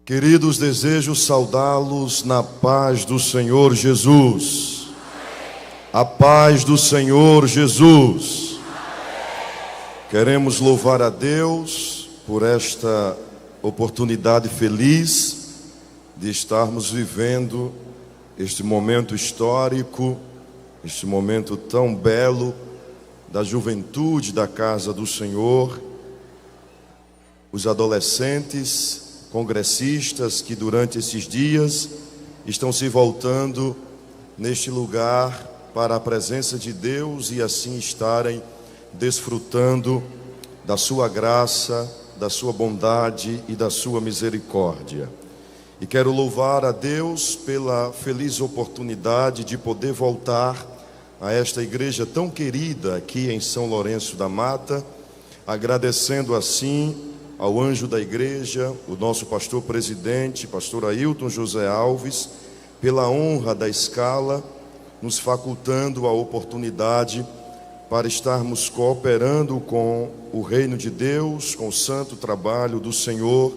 Queridos, desejo saudá-los na paz do Senhor Jesus. A paz do Senhor Jesus. Queremos louvar a Deus por esta oportunidade feliz de estarmos vivendo este momento histórico, este momento tão belo da juventude da casa do Senhor, os adolescentes, congressistas que durante esses dias estão se voltando neste lugar para a presença de Deus e assim estarem desfrutando da sua graça, da sua bondade e da sua misericórdia. E quero louvar a Deus pela feliz oportunidade de poder voltar a esta igreja tão querida aqui em São Lourenço da Mata, agradecendo assim ao anjo da igreja, o nosso pastor presidente, pastor Ailton José Alves, pela honra da escala, nos facultando a oportunidade para estarmos cooperando com o reino de Deus, com o santo trabalho do Senhor,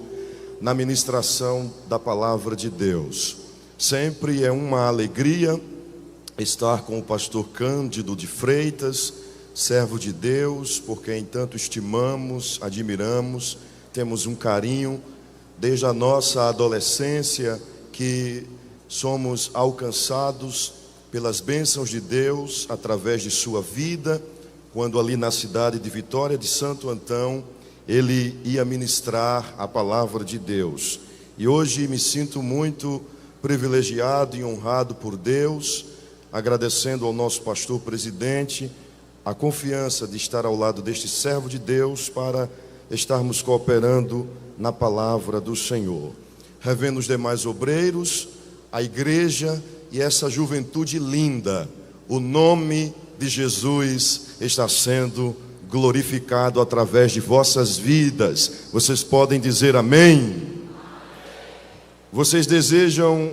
na ministração da palavra de Deus. Sempre é uma alegria estar com o pastor Cândido de Freitas, servo de Deus, por quem tanto estimamos, admiramos, temos um carinho, desde a nossa adolescência, que somos alcançados pelas bênçãos de Deus, através de sua vida, quando ali na cidade de Vitória de Santo Antão, ele ia ministrar a palavra de Deus. E hoje me sinto muito privilegiado e honrado por Deus, agradecendo ao nosso pastor presidente a confiança de estar ao lado deste servo de Deus para estarmos cooperando na palavra do Senhor. Revendo os demais obreiros, a igreja e essa juventude linda, o nome de Jesus está sendo glorificado através de vossas vidas. Vocês podem dizer amém? Vocês desejam,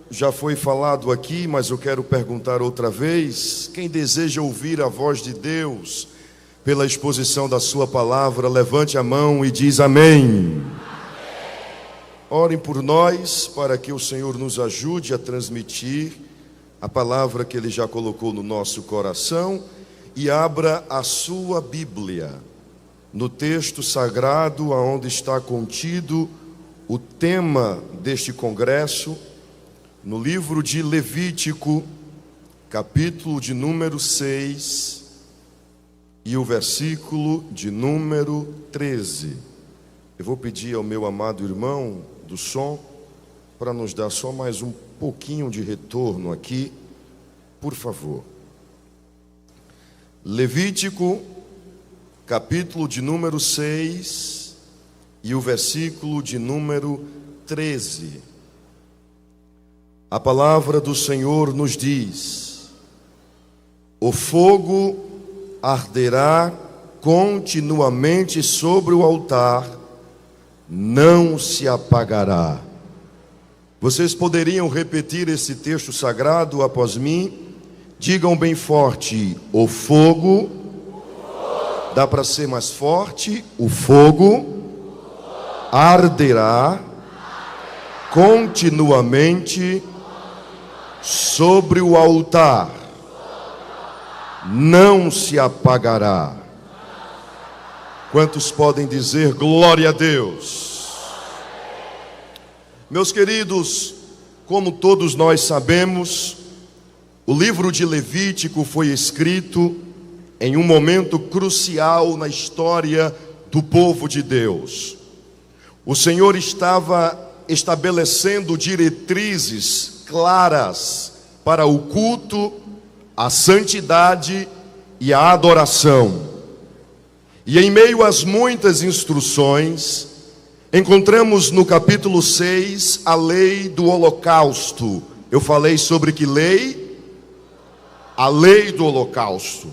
já foi falado aqui, mas eu quero perguntar outra vez, quem deseja ouvir a voz de Deus pela exposição da sua palavra, levante a mão e diz amém. Orem por nós, para que o Senhor nos ajude a transmitir a palavra que Ele já colocou no nosso coração, e abra a sua Bíblia, no texto sagrado, aonde está contido o tema deste congresso, no livro de Levítico, capítulo de número 6, e o versículo de número 13. Eu vou pedir ao meu amado irmão do som para nos dar só mais um pouquinho de retorno aqui, por favor. Levítico, capítulo de número 6 e o versículo de número 13. A palavra do Senhor nos diz: o fogo arderá continuamente sobre o altar, não se apagará. Vocês poderiam repetir esse texto sagrado após mim? Digam bem forte: o fogo. Dá para ser mais forte? O fogo arderá continuamente sobre o altar, não se apagará. Quantos podem dizer glória a Deus? Meus queridos, como todos nós sabemos, o livro de Levítico foi escrito em um momento crucial na história do povo de Deus. O Senhor estava estabelecendo diretrizes claras para o culto, a santidade e a adoração. E em meio às muitas instruções, encontramos no capítulo 6 a lei do holocausto. Eu falei sobre que lei? A lei do holocausto.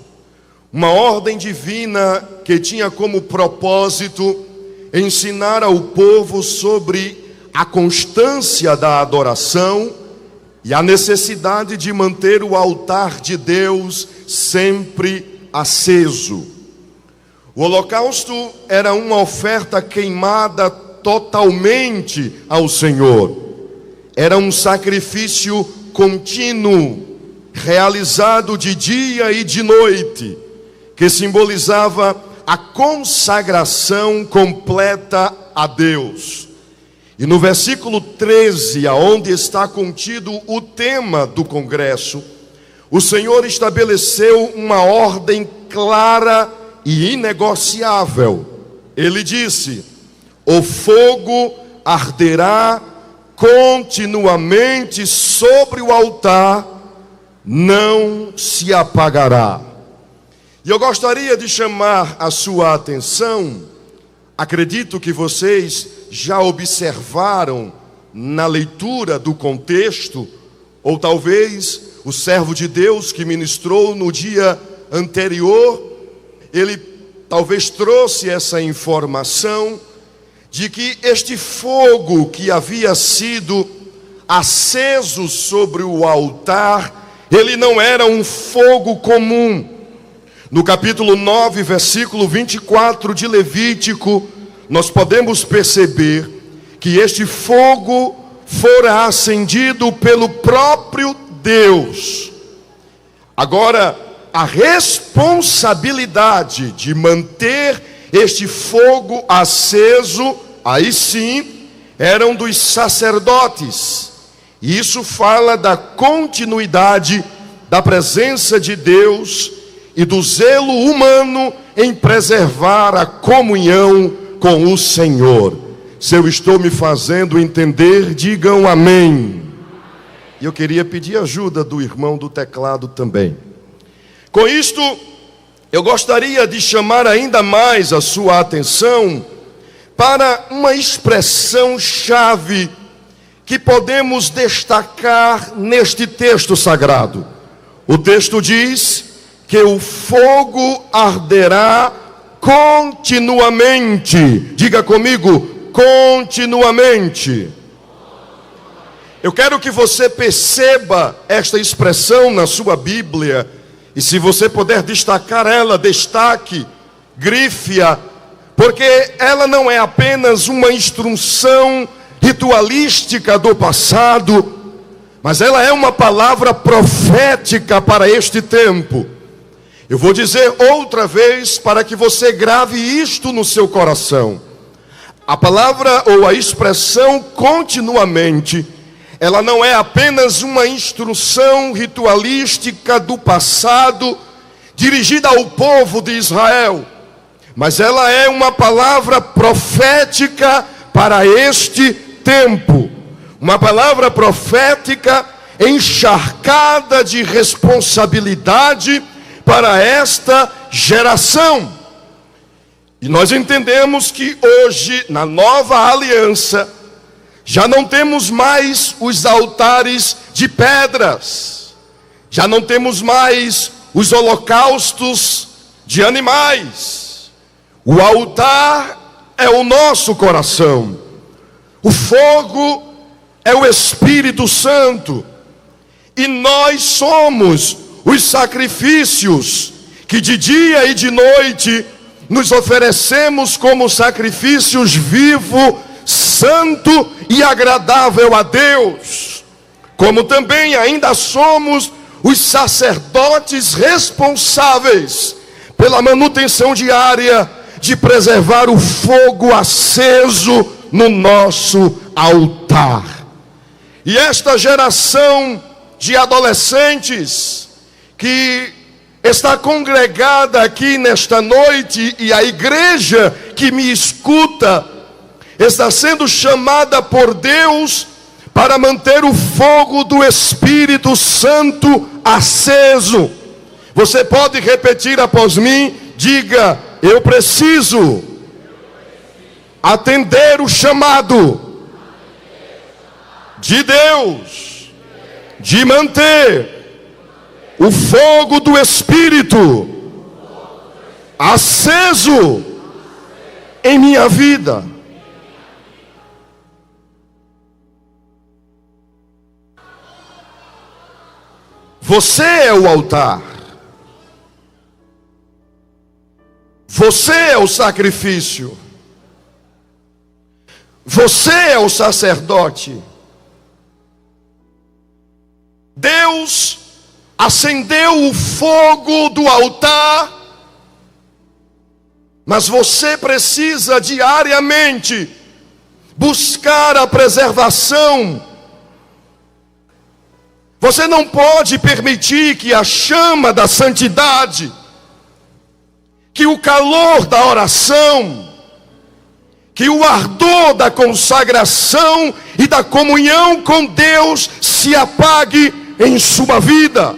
Uma ordem divina que tinha como propósito ensinar ao povo sobre a constância da adoração e a necessidade de manter o altar de Deus sempre aceso. O holocausto era uma oferta queimada totalmente ao Senhor. Era um sacrifício contínuo, realizado de dia e de noite, que simbolizava a consagração completa a Deus. E no versículo 13, aonde está contido o tema do congresso, o Senhor estabeleceu uma ordem clara e inegociável. Ele disse: o fogo arderá continuamente sobre o altar, não se apagará. E eu gostaria de chamar a sua atenção, acredito que vocês já observaram na leitura do contexto, ou talvez o servo de Deus que ministrou no dia anterior, ele talvez trouxe essa informação de que este fogo que havia sido aceso sobre o altar, ele não era um fogo comum. No capítulo 9, versículo 24 de Levítico, nós podemos perceber que este fogo fora acendido pelo próprio Deus. Agora, a responsabilidade de manter este fogo aceso, aí sim, eram dos sacerdotes. E isso fala da continuidade da presença de Deus e do zelo humano em preservar a comunhão com o Senhor. Se eu estou me fazendo entender, digam amém. E eu queria pedir ajuda do irmão do teclado também. Com isto, eu gostaria de chamar ainda mais a sua atenção para uma expressão-chave que podemos destacar neste texto sagrado. O texto diz que o fogo arderá continuamente. Diga comigo, continuamente. Eu quero que você perceba esta expressão na sua Bíblia, e se você puder destacar ela, destaque, grife-a, porque ela não é apenas uma instrução ritualística do passado, mas ela é uma palavra profética para este tempo. Eu vou dizer outra vez para que você grave isto no seu coração. A palavra ou a expressão continuamente, ela não é apenas uma instrução ritualística do passado, dirigida ao povo de Israel, mas ela é uma palavra profética para este tempo. Uma palavra profética encharcada de responsabilidade para esta geração. E nós entendemos que hoje, na nova aliança, já não temos mais os altares de pedras, já não temos mais os holocaustos de animais. O altar é o nosso coração, o fogo é o Espírito Santo, e nós somos os sacrifícios que de dia e de noite nos oferecemos como sacrifícios vivo, santo e agradável a Deus. Como também ainda somos os sacerdotes responsáveis pela manutenção diária de preservar o fogo aceso no nosso altar. E esta geração de adolescentes que está congregada aqui nesta noite, e a igreja que me escuta, está sendo chamada por Deus para manter o fogo do Espírito Santo aceso. Você pode repetir após mim? Diga: eu preciso atender o chamado de Deus de manter o fogo do Espírito aceso em minha vida. Você é o altar. Você é o sacrifício. Você é o sacerdote. Deus acendeu o fogo do altar, mas você precisa diariamente buscar a preservação. Você não pode permitir que a chama da santidade, que o calor da oração, que o ardor da consagração e da comunhão com Deus se apague em sua vida.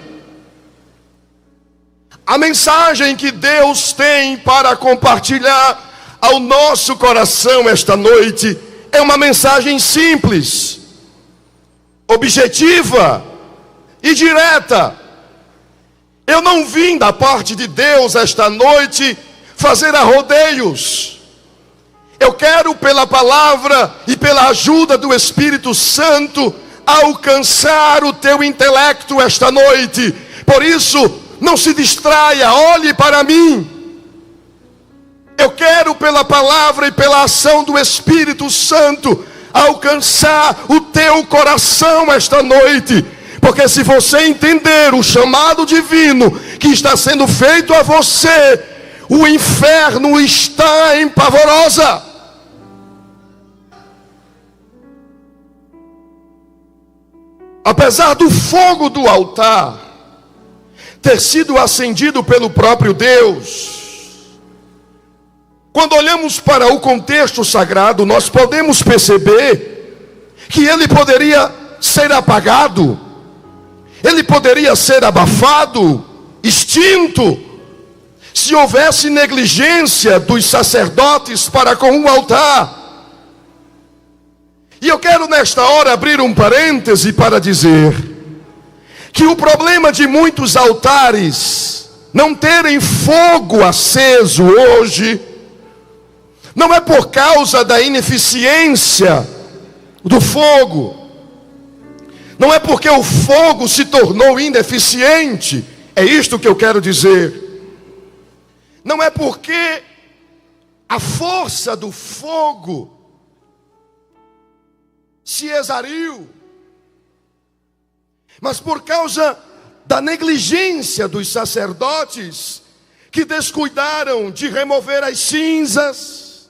A mensagem que Deus tem para compartilhar ao nosso coração esta noite é uma mensagem simples, objetiva e direta. Eu não vim da parte de Deus esta noite fazer arrodeios. Eu quero, pela palavra e pela ajuda do Espírito Santo, alcançar o teu intelecto esta noite. Por isso, não se distraia, olhe para mim. Eu quero, pela palavra e pela ação do Espírito Santo, alcançar o teu coração esta noite. Porque se você entender o chamado divino que está sendo feito a você, o inferno está em pavorosa. Apesar do fogo do altar ter sido acendido pelo próprio Deus, quando olhamos para o contexto sagrado, nós podemos perceber que ele poderia ser apagado, ele poderia ser abafado, extinto, se houvesse negligência dos sacerdotes para com o altar. E eu quero nesta hora abrir um parêntese para dizer que o problema de muitos altares não terem fogo aceso hoje não é por causa da ineficiência do fogo, não é porque o fogo se tornou ineficiente, é isto que eu quero dizer. Não é porque a força do fogo se exauriu, mas por causa da negligência dos sacerdotes, que descuidaram de remover as cinzas,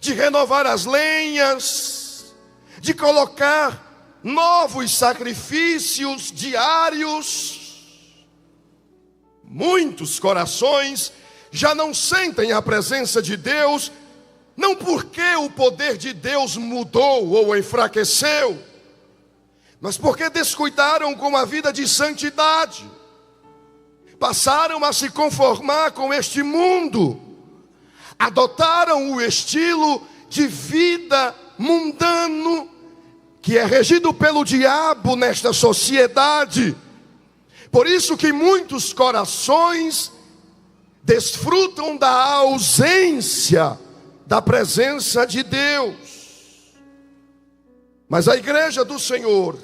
de renovar as lenhas, de colocar novos sacrifícios diários. Muitos corações já não sentem a presença de Deus, não porque o poder de Deus mudou ou enfraqueceu, mas porque descuidaram com a vida de santidade, passaram a se conformar com este mundo, adotaram o estilo de vida mundano, que é regido pelo diabo nesta sociedade. Por isso que muitos corações desfrutam da ausência da presença de Deus. Mas a igreja do Senhor,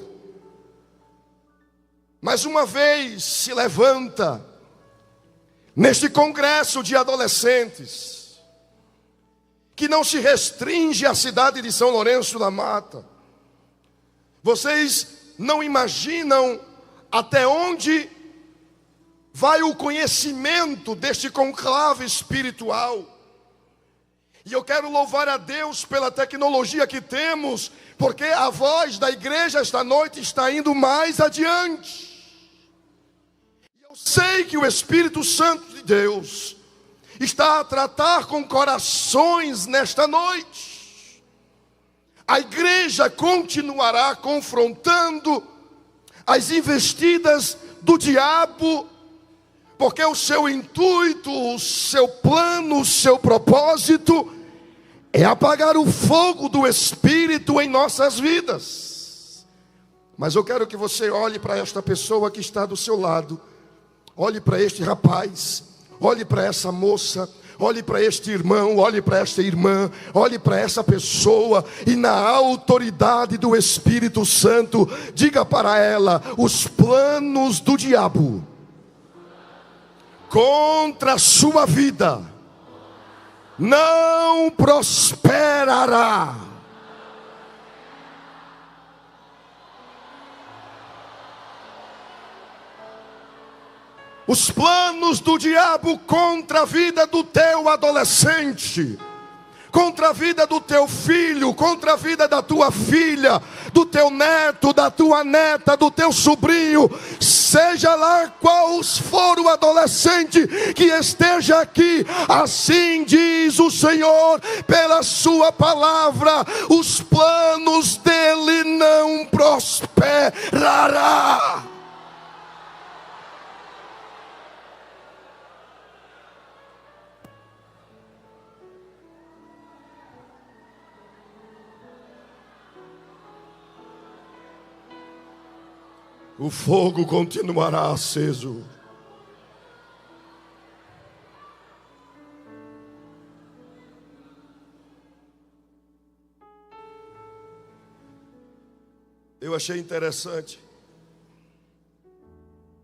mais uma vez, se levanta neste congresso de adolescentes, que não se restringe à cidade de São Lourenço da Mata. Vocês não imaginam até onde vai o conhecimento deste conclave espiritual. E eu quero louvar a Deus pela tecnologia que temos, porque a voz da igreja esta noite está indo mais adiante. Eu sei que o Espírito Santo de Deus está a tratar com corações nesta noite. A igreja continuará confrontando as investidas do diabo, porque o seu intuito, o seu plano, o seu propósito é apagar o fogo do Espírito em nossas vidas. Mas eu quero que você olhe para esta pessoa que está do seu lado, olhe para este rapaz, olhe para essa moça, olhe para este irmão, olhe para esta irmã, olhe para essa pessoa e na autoridade do Espírito Santo, diga para ela: os planos do diabo contra a sua vida não prosperará. Os planos do diabo contra a vida do teu adolescente, contra a vida do teu filho, contra a vida da tua filha, do teu neto, da tua neta, do teu sobrinho, seja lá qual for o adolescente que esteja aqui, assim diz o Senhor, pela sua palavra, os planos dele não prosperará. O fogo continuará aceso. Eu achei interessante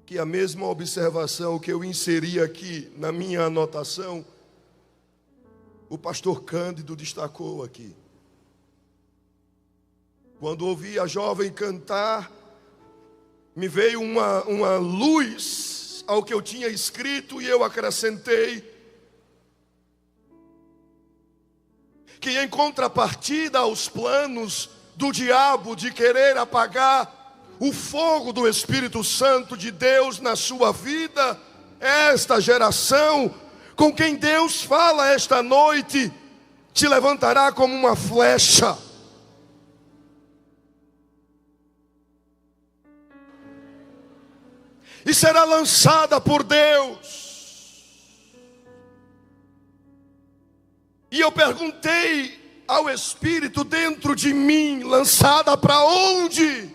que a mesma observação que eu inseri aqui na minha anotação, o pastor Cândido destacou aqui. Quando ouvi a jovem cantar, me veio uma luz ao que eu tinha escrito e eu acrescentei que, em contrapartida aos planos do diabo de querer apagar o fogo do Espírito Santo de Deus na sua vida, esta geração com quem Deus fala esta noite te levantará como uma flecha. E será lançada por Deus. E eu perguntei ao Espírito dentro de mim, lançada para onde?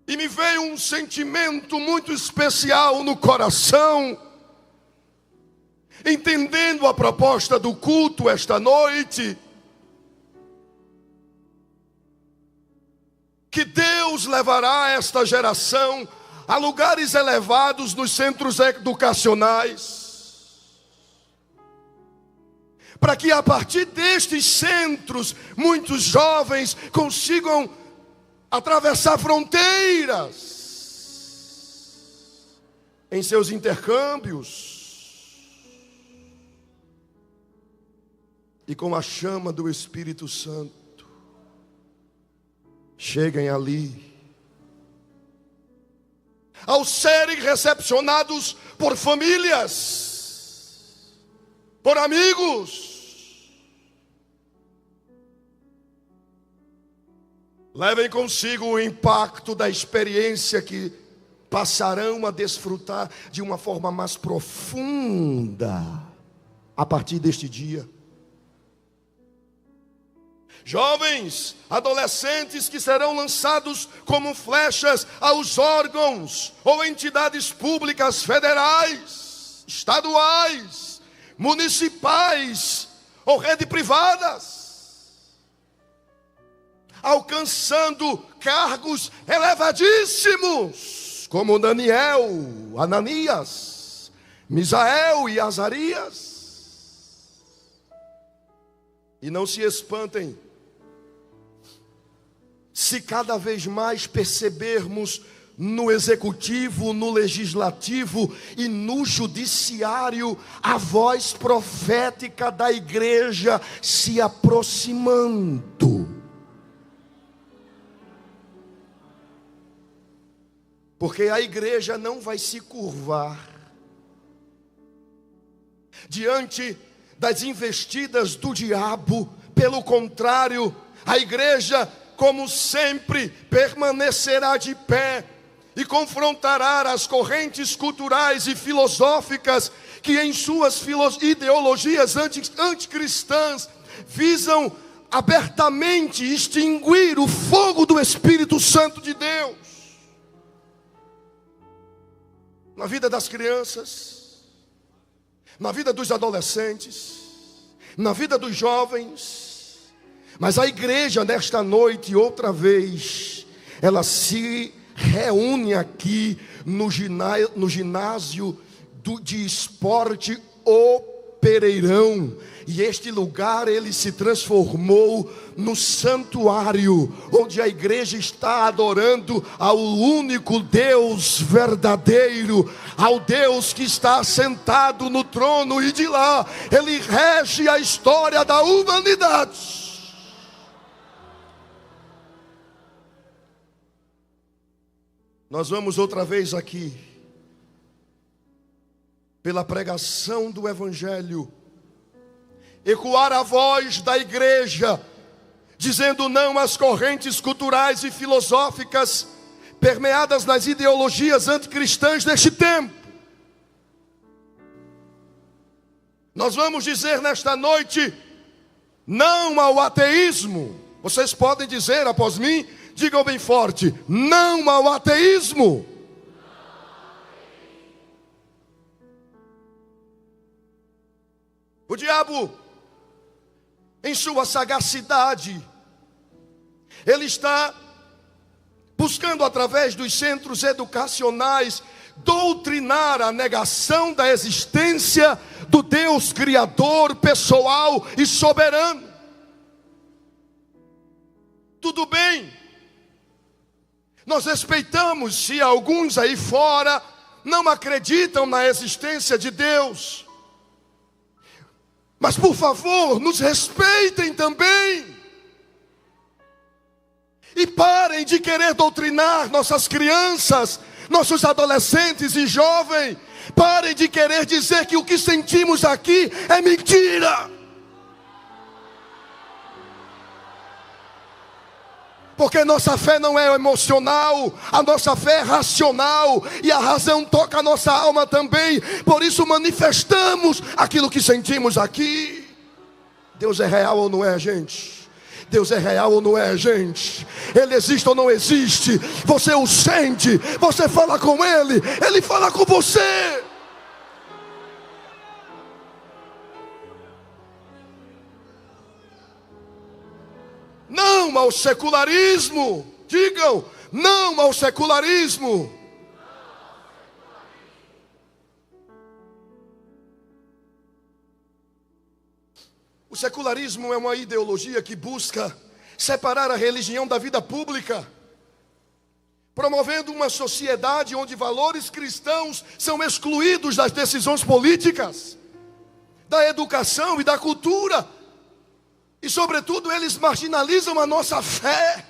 E me veio um sentimento muito especial no coração, entendendo a proposta do culto esta noite, que Deus levará esta geração a lugares elevados nos centros educacionais, para que a partir destes centros, muitos jovens consigam atravessar fronteiras em seus intercâmbios, e com a chama do Espírito Santo, cheguem ali, ao serem recepcionados por famílias, por amigos, levem consigo o impacto da experiência que passarão a desfrutar de uma forma mais profunda a partir deste dia. Jovens, adolescentes que serão lançados como flechas aos órgãos ou entidades públicas federais, estaduais, municipais ou rede privadas, alcançando cargos elevadíssimos, como Daniel, Ananias, Misael e Azarias. E não se espantem se cada vez mais percebermos no executivo, no legislativo e no judiciário a voz profética da igreja se aproximando. Porque a igreja não vai se curvar diante das investidas do diabo. Pelo contrário, a igreja, como sempre, permanecerá de pé e confrontará as correntes culturais e filosóficas que em suas ideologias anticristãs visam abertamente extinguir o fogo do Espírito Santo de Deus na vida das crianças, na vida dos adolescentes, na vida dos jovens. Mas a igreja nesta noite, outra vez, ela se reúne aqui no ginásio de esporte O Pereirão. E este lugar ele se transformou no santuário, onde a igreja está adorando ao único Deus verdadeiro, ao Deus que está sentado no trono, e de lá ele rege a história da humanidade. Nós vamos outra vez aqui, pela pregação do Evangelho, ecoar a voz da igreja, dizendo não às correntes culturais e filosóficas permeadas nas ideologias anticristãs deste tempo. Nós vamos dizer nesta noite não ao ateísmo. Vocês podem dizer após mim, digam bem forte: não ao ateísmo. O diabo, em sua sagacidade, ele está buscando através dos centros educacionais doutrinar a negação da existência do Deus Criador, pessoal e soberano. Tudo bem, nós respeitamos se alguns aí fora não acreditam na existência de Deus, mas por favor, nos respeitem também. E parem de querer doutrinar nossas crianças, nossos adolescentes e jovens. Parem de querer dizer que o que sentimos aqui é mentira. Porque nossa fé não é emocional, a nossa fé é racional, e a razão toca a nossa alma também. Por isso manifestamos aquilo que sentimos aqui. Deus é real ou não é, gente? Deus é real ou não é, gente? Ele existe ou não existe? Você o sente, você fala com Ele, Ele fala com você. Não ao secularismo. Digam, não ao secularismo. O secularismo é uma ideologia que busca separar a religião da vida pública, promovendo uma sociedade onde valores cristãos são excluídos das decisões políticas, da educação e da cultura. E sobretudo eles marginalizam a nossa fé.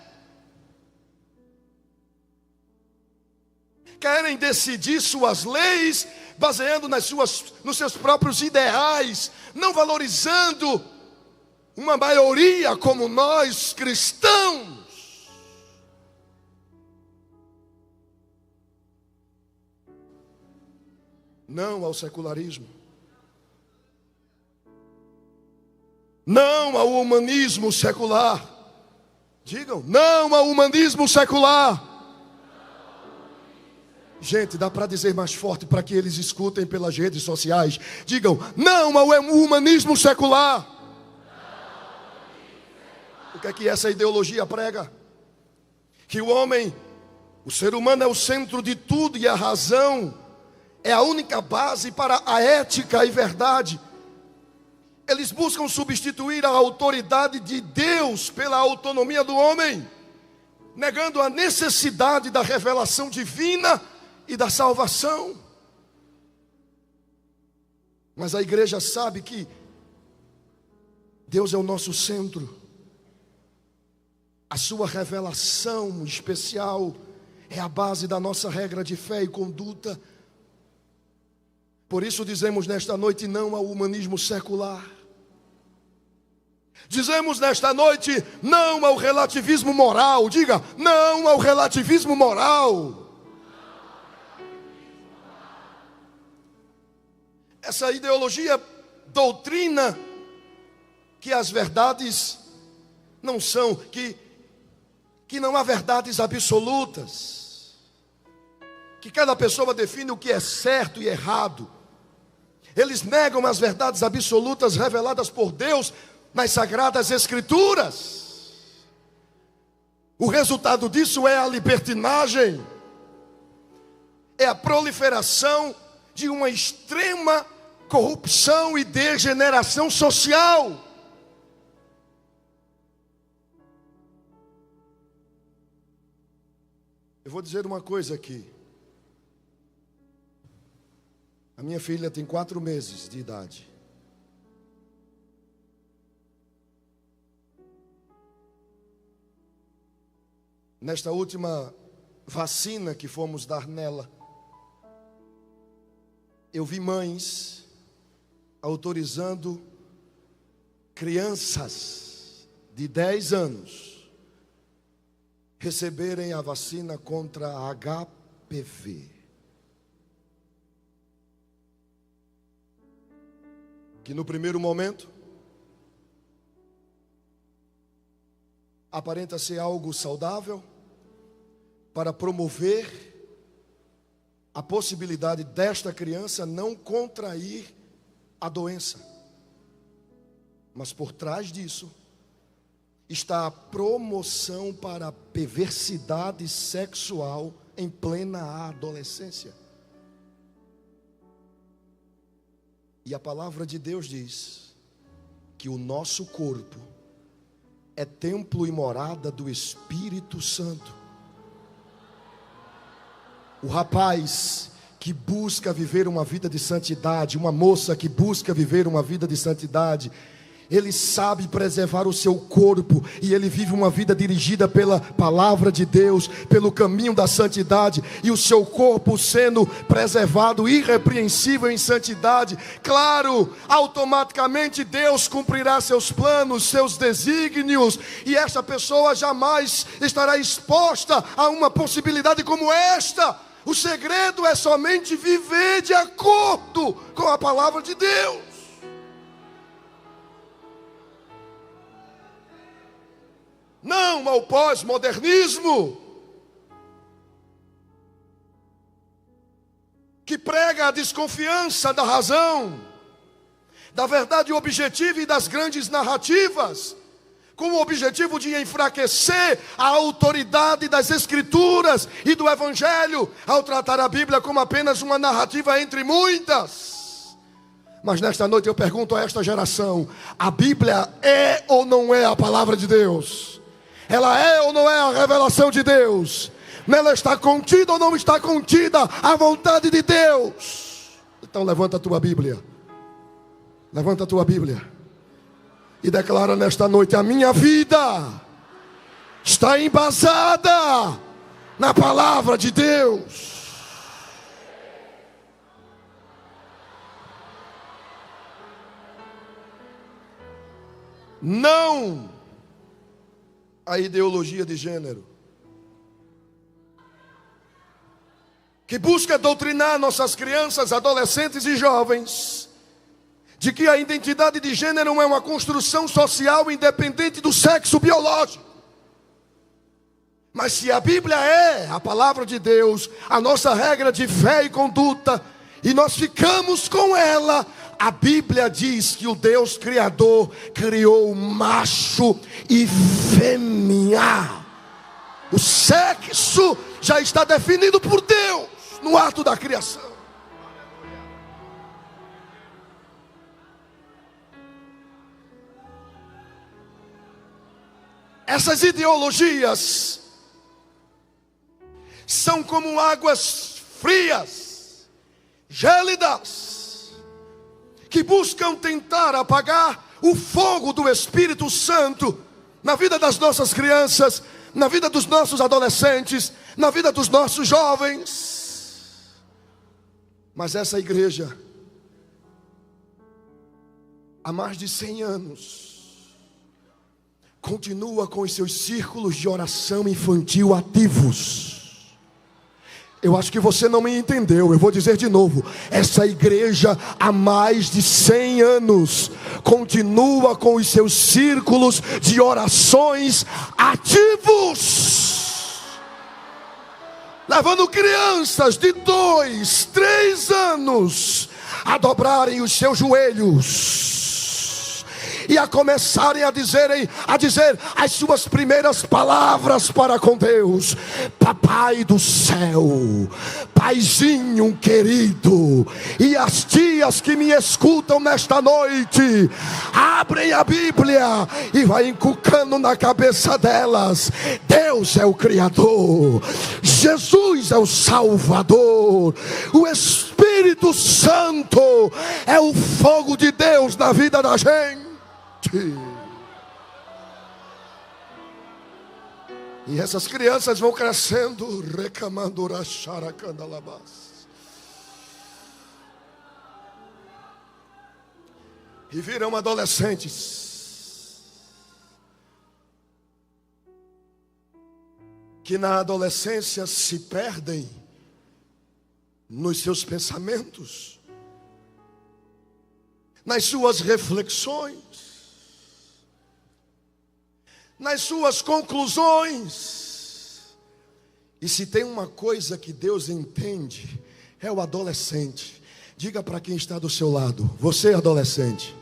Querem decidir suas leis baseando nos seus próprios ideais, não valorizando uma maioria como nós cristãos. Não ao secularismo. Não ao humanismo secular. Digam, não ao humanismo secular. Gente, dá para dizer mais forte para que eles escutem pelas redes sociais. Digam, não ao humanismo secular. O que é que essa ideologia prega? Que o homem, o ser humano é o centro de tudo e a razão é a única base para a ética e verdade. Eles buscam substituir a autoridade de Deus pela autonomia do homem, negando a necessidade da revelação divina e da salvação. Mas a igreja sabe que Deus é o nosso centro. A sua revelação especial é a base da nossa regra de fé e conduta. Por isso dizemos nesta noite não ao humanismo secular. Dizemos nesta noite não ao relativismo moral. Diga, não ao relativismo moral. Essa ideologia doutrina que as verdades não são, que não há verdades absolutas, que cada pessoa define o que é certo e errado. Eles negam as verdades absolutas reveladas por Deus nas Sagradas Escrituras. O resultado disso é a libertinagem, é a proliferação de uma extrema corrupção e degeneração social. Eu vou dizer uma coisa aqui. A minha filha tem 4 meses de idade. Nesta última vacina que fomos dar nela, eu vi mães autorizando crianças de 10 anos receberem a vacina contra a HPV. Que no primeiro momento aparenta ser algo saudável para promover a possibilidade desta criança não contrair a doença. Mas por trás disso está a promoção para a perversidade sexual em plena adolescência. E a palavra de Deus diz que o nosso corpo é templo e morada do Espírito Santo. O rapaz que busca viver uma vida de santidade, uma moça que busca viver uma vida de santidade, ele sabe preservar o seu corpo e ele vive uma vida dirigida pela palavra de Deus, pelo caminho da santidade, e o seu corpo sendo preservado irrepreensível em santidade, claro, automaticamente Deus cumprirá seus planos, seus desígnios, e essa pessoa jamais estará exposta a uma possibilidade como esta. O segredo é somente viver de acordo com a palavra de Deus. Não ao pós-modernismo, que prega a desconfiança da razão, da verdade objetiva e das grandes narrativas, com o objetivo de enfraquecer a autoridade das Escrituras e do Evangelho, ao tratar a Bíblia como apenas uma narrativa entre muitas. Mas nesta noite eu pergunto a esta geração: a Bíblia é ou não é a palavra de Deus? Ela é ou não é a revelação de Deus? Nela está contida ou não está contida a vontade de Deus? Então levanta a tua Bíblia. Levanta a tua Bíblia e declara nesta noite: a minha vida está embasada na palavra de Deus. Não a ideologia de gênero, que busca doutrinar nossas crianças, adolescentes e jovens de que a identidade de gênero é uma construção social independente do sexo biológico. Mas se a Bíblia é a palavra de Deus, a nossa regra de fé e conduta, e nós ficamos com ela, a Bíblia diz que o Deus Criador criou macho e fêmea. O sexo já está definido por Deus no ato da criação. Essas ideologias são como águas frias, gélidas, que buscam tentar apagar o fogo do Espírito Santo na vida das nossas crianças, na vida dos nossos adolescentes, na vida dos nossos jovens. Mas essa igreja, há mais de 100 anos, continua com os seus círculos de oração infantil ativos. Eu acho que você não me entendeu, eu vou dizer de novo. Essa igreja há mais de 100 anos continua com os seus círculos de orações ativos, levando crianças de 2, 3 anos a dobrarem os seus joelhos e a começarem a dizer as suas primeiras palavras para com Deus. Papai do céu, paizinho querido, e as tias que me escutam nesta noite, abrem a Bíblia e vai inculcando na cabeça delas: Deus é o Criador, Jesus é o Salvador, o Espírito Santo é o fogo de Deus na vida da gente. E essas crianças vão crescendo, recamando e viram adolescentes que na adolescência se perdem nos seus pensamentos, nas suas reflexões, nas suas conclusões. E se tem uma coisa que Deus entende, é o adolescente. Diga para quem está do seu lado: você, adolescente,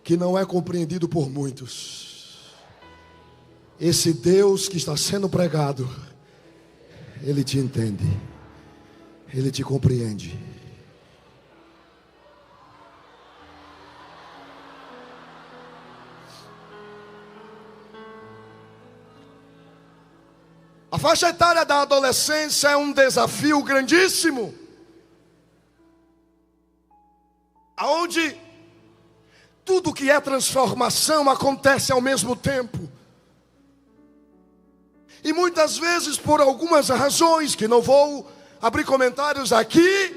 que não é compreendido por muitos, esse Deus que está sendo pregado, Ele te entende, Ele te compreende. A faixa etária da adolescência é um desafio grandíssimo, aonde tudo que é transformação acontece ao mesmo tempo. E muitas vezes, por algumas razões que não vou abrir comentários aqui,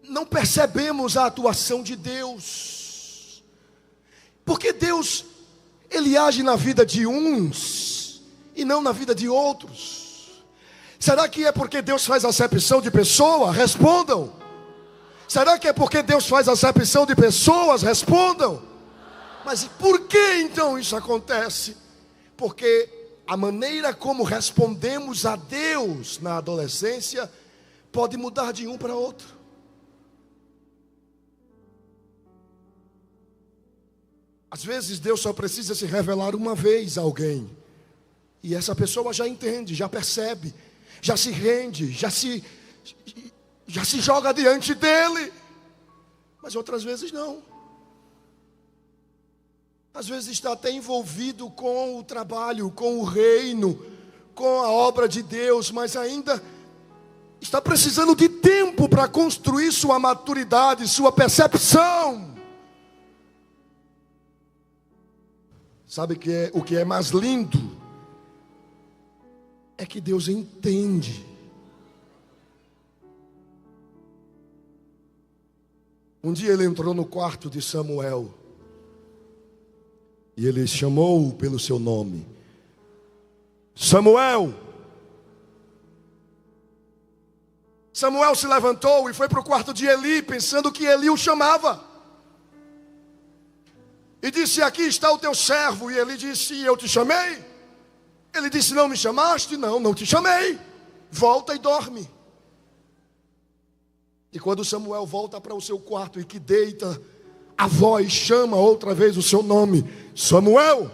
não percebemos a atuação de Deus. Porque Deus, Ele age na vida de uns e não na vida de outros. Será que é porque Deus faz acepção de pessoa? Respondam. Será que é porque Deus faz acepção de pessoas? Respondam. Mas por que então isso acontece? Porque a maneira como respondemos a Deus na adolescência pode mudar de um para outro. Às vezes Deus só precisa se revelar uma vez a alguém, e essa pessoa já entende, já percebe, já se rende, já se joga diante dele. Mas outras vezes não. Às vezes está até envolvido com o trabalho, com o reino, com a obra de Deus, mas ainda está precisando de tempo para construir sua maturidade, sua percepção. Sabe o que é mais lindo? É que Deus entende. Um dia ele entrou no quarto de Samuel e ele chamou-o pelo seu nome: Samuel. Samuel se levantou e foi para o quarto de Eli, pensando que Eli o chamava. E disse: aqui está o teu servo. E Eli disse: eu te chamei? Ele disse: não me chamaste? Não, não te chamei. Volta e dorme. E quando Samuel volta para o seu quarto e que deita, a voz chama outra vez o seu nome: Samuel.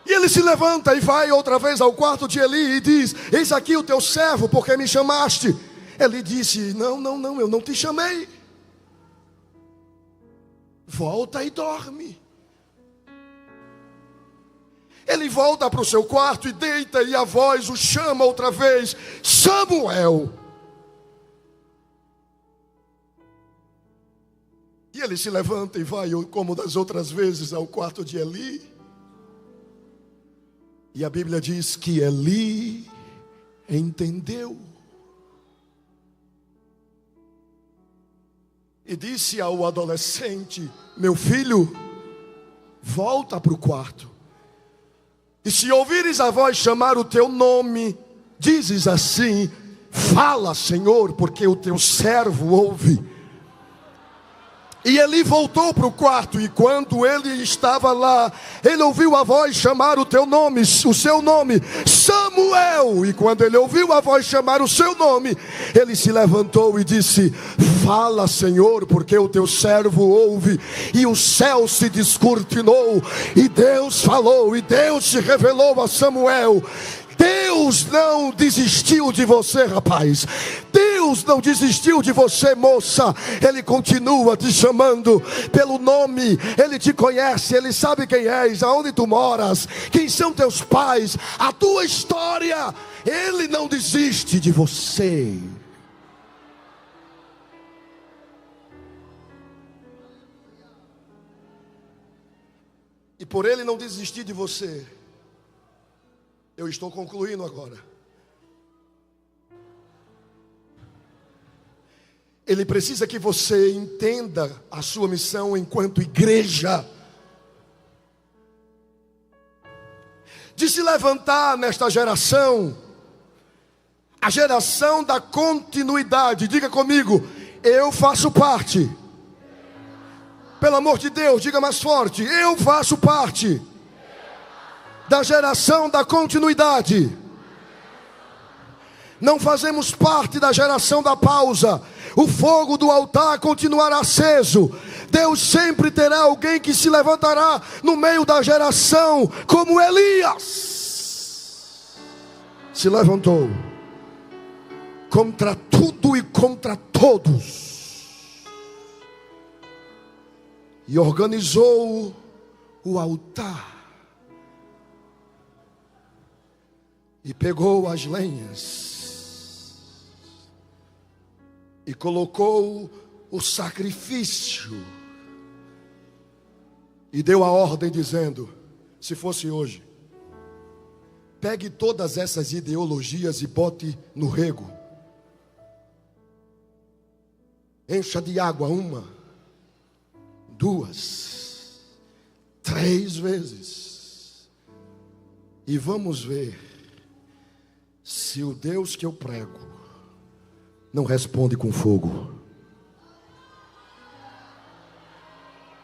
E ele se levanta e vai outra vez ao quarto de Eli e diz: eis aqui o teu servo, porque me chamaste? Eli disse: não, eu não te chamei. Volta e dorme. Ele volta para o seu quarto e deita, e a voz o chama outra vez: Samuel. E ele se levanta e vai, como das outras vezes, ao quarto de Eli. E a Bíblia diz que Eli entendeu. E disse ao adolescente: meu filho, volta para o quarto. E se ouvires a voz chamar o teu nome, dizes assim: fala, Senhor, porque o teu servo ouve. E Eli voltou para o quarto, e quando ele estava lá, ele ouviu a voz chamar o seu nome, Samuel. E quando ele ouviu a voz chamar o seu nome, ele se levantou e disse: fala, Senhor, porque o teu servo ouve. E o céu se descortinou, e Deus falou, e Deus se revelou a Samuel. Deus não desistiu de você, rapaz. Deus não desistiu de você, moça. Ele continua te chamando pelo nome. Ele te conhece, Ele sabe quem és, aonde tu moras, quem são teus pais, a tua história. Ele não desiste de você. E por Ele não desistir de você, eu estou concluindo agora. Ele precisa que você entenda a sua missão enquanto igreja, de se levantar nesta geração, a geração da continuidade. Diga comigo: eu faço parte. Pelo amor de Deus, diga mais forte: eu faço parte da geração da continuidade. Não fazemos parte da geração da pausa. O fogo do altar continuará aceso. Deus sempre terá alguém que se levantará no meio da geração, como Elias se levantou contra tudo e contra todos, e organizou o altar, e pegou as lenhas, e colocou o sacrifício, e deu a ordem dizendo: se fosse hoje, pegue todas essas ideologias e bote no rego, encha de água 1, 2, 3 vezes, e vamos ver se o Deus que eu prego não responde com fogo.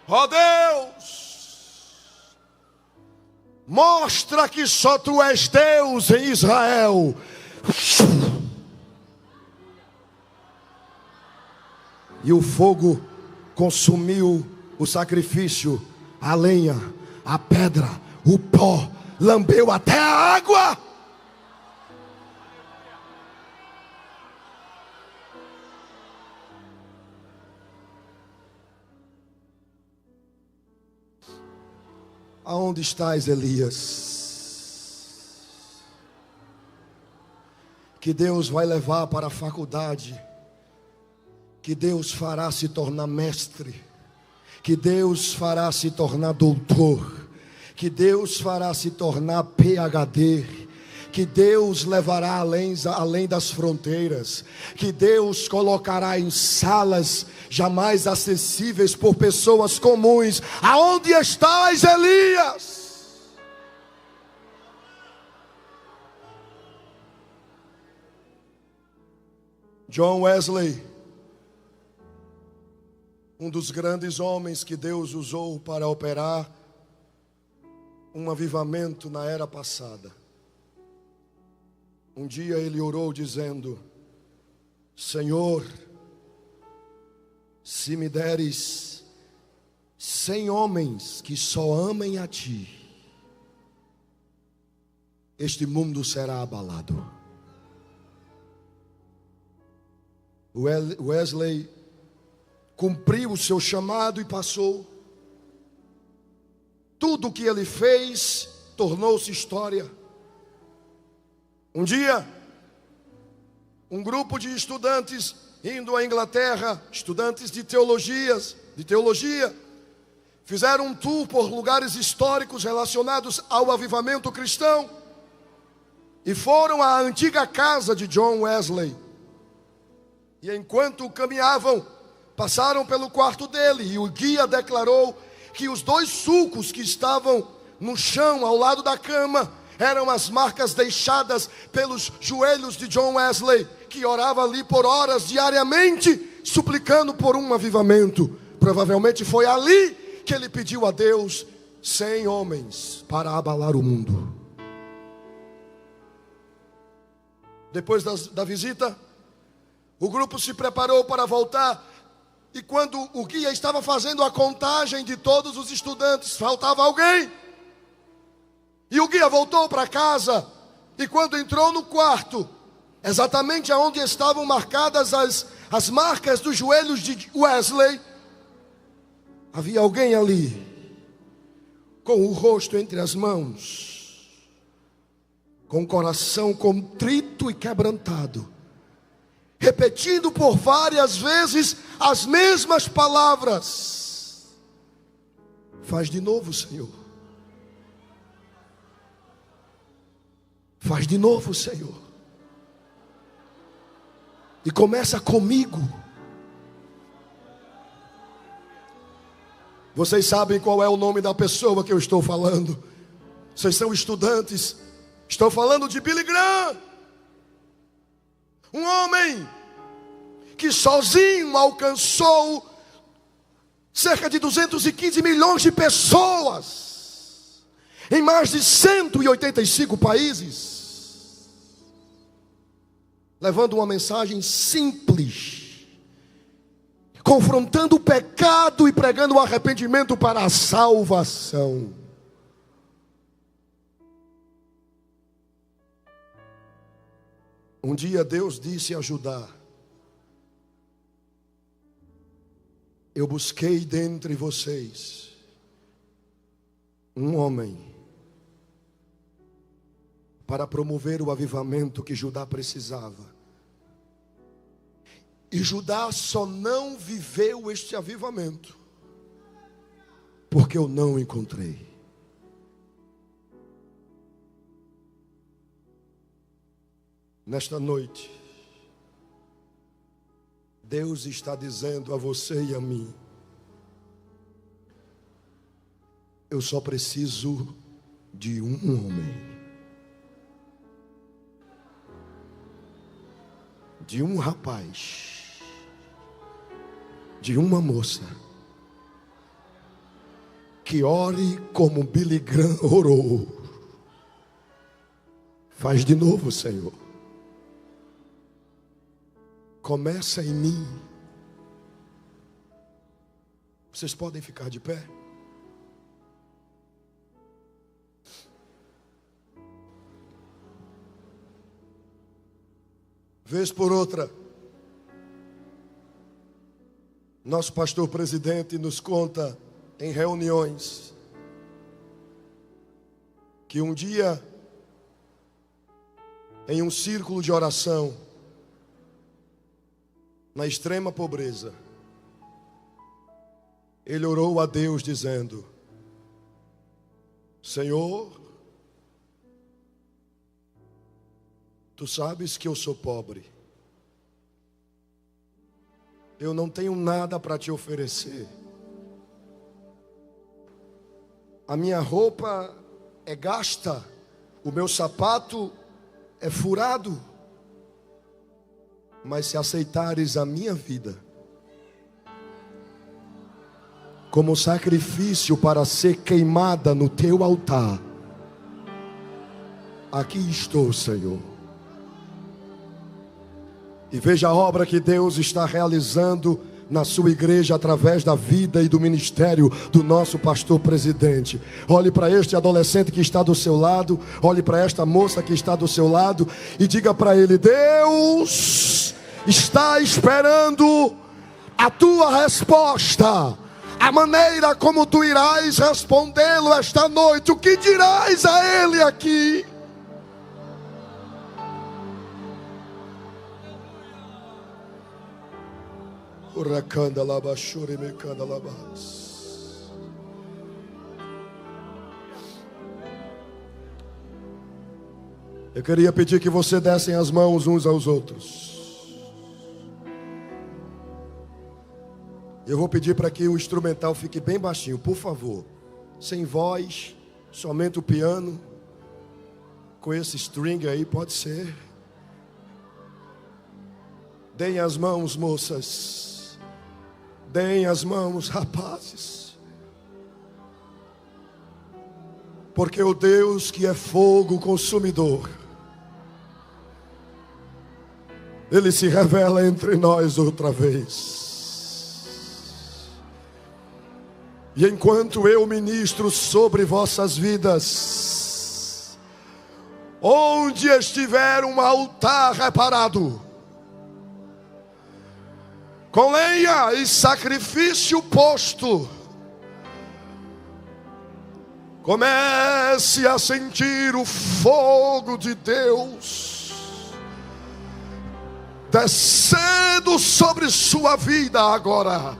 Ó Deus, mostra que só Tu és Deus em Israel. E o fogo consumiu o sacrifício, a lenha, a pedra, o pó, lambeu até a água. Aonde estás, Elias? Que Deus vai levar para a faculdade, que Deus fará se tornar mestre, que Deus fará se tornar doutor, que Deus fará se tornar PhD, que Deus levará além das fronteiras, que Deus colocará em salas jamais acessíveis por pessoas comuns. Aonde estás, Elias? John Wesley, um dos grandes homens que Deus usou para operar um avivamento na era passada. Um dia ele orou dizendo: Senhor, se me deres 100 homens que só amem a Ti, este mundo será abalado. Wesley cumpriu o seu chamado e passou. Tudo o que ele fez tornou-se história. Um dia, um grupo de estudantes indo à Inglaterra, estudantes de teologia, fizeram um tour por lugares históricos relacionados ao avivamento cristão e foram à antiga casa de John Wesley. E enquanto caminhavam, passaram pelo quarto dele, e o guia declarou que os 2 sulcos que estavam no chão ao lado da cama eram as marcas deixadas pelos joelhos de John Wesley, que orava ali por horas diariamente, suplicando por um avivamento, provavelmente foi ali que ele pediu a Deus 100 homens para abalar o mundo. Depois da visita, o grupo se preparou para voltar. E quando o guia estava fazendo a contagem de todos os estudantes, faltava alguém. E o guia voltou para casa. E quando entrou no quarto, exatamente onde estavam marcadas as marcas dos joelhos de Wesley, havia alguém ali, com o rosto entre as mãos, com o coração contrito e quebrantado, repetindo por várias vezes as mesmas palavras: faz de novo, Senhor. Faz de novo, Senhor. E começa comigo. Vocês sabem qual é o nome da pessoa que eu estou falando. Vocês são estudantes. Estou falando de Billy Graham. Um homem que sozinho alcançou cerca de 215 milhões de pessoas em mais de 185 países, levando uma mensagem simples, confrontando o pecado e pregando o arrependimento para a salvação. Um dia Deus disse a Judá: eu busquei dentre vocês um homem para promover o avivamento que Judá precisava. E Judá só não viveu este avivamento porque eu não encontrei. Nesta noite, Deus está dizendo a você e a mim: eu só preciso de um homem, de um rapaz, de uma moça, que ore como Billy Graham orou. Faz de novo, Senhor. Começa em mim. Vocês podem ficar de pé? Vez por outra, nosso pastor presidente nos conta em reuniões que um dia, em um círculo de oração, na extrema pobreza, ele orou a Deus dizendo: Senhor, tu sabes que eu sou pobre, eu não tenho nada para te oferecer, a minha roupa é gasta, o meu sapato é furado, mas se aceitares a minha vida como sacrifício para ser queimada no teu altar, aqui estou, Senhor. E veja a obra que Deus está realizando na sua igreja através da vida e do ministério do nosso pastor presidente. Olhe para este adolescente que está do seu lado, olhe para esta moça que está do seu lado e diga para ele: Deus está esperando a tua resposta, a maneira como tu irás respondê-lo esta noite. O que dirás a ele aqui? Eu queria pedir que você dessem as mãos uns aos outros. Eu vou pedir para que o instrumental fique bem baixinho, por favor. Sem voz, somente o piano. Com esse string aí, pode ser. Deem as mãos, moças. Deem as mãos, rapazes. Porque o Deus que é fogo consumidor, Ele se revela entre nós outra vez. E enquanto eu ministro sobre vossas vidas, onde estiver um altar reparado, com lenha e sacrifício posto, comece a sentir o fogo de Deus descendo sobre sua vida agora.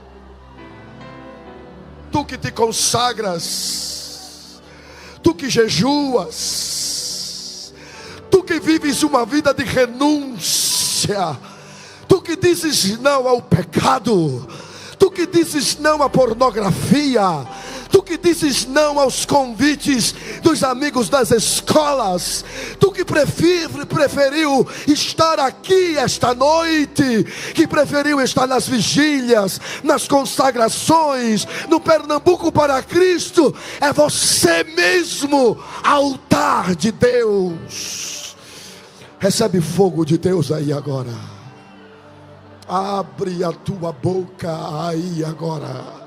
Tu que te consagras, tu que jejuas, tu que vives uma vida de renúncia, tu que dizes não ao pecado, tu que dizes não à pornografia, tu que dizes não aos convites dos amigos das escolas, tu que preferiu estar aqui esta noite, que preferiu estar nas vigílias, nas consagrações, no Pernambuco para Cristo, é você mesmo, altar de Deus. Recebe fogo de Deus aí agora. Abre a tua boca aí agora.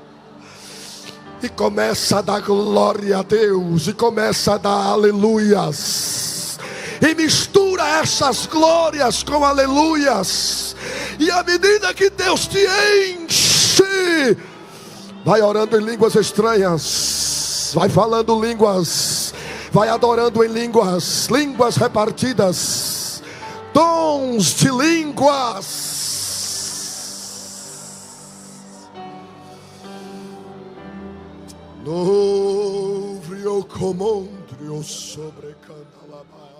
E começa a dar glória a Deus. E começa a dar aleluias. E mistura essas glórias com aleluias. E à medida que Deus te enche, vai orando em línguas estranhas, vai falando línguas, vai adorando em línguas, línguas repartidas, dons de línguas. Novrio comondrio sobre Canalaba.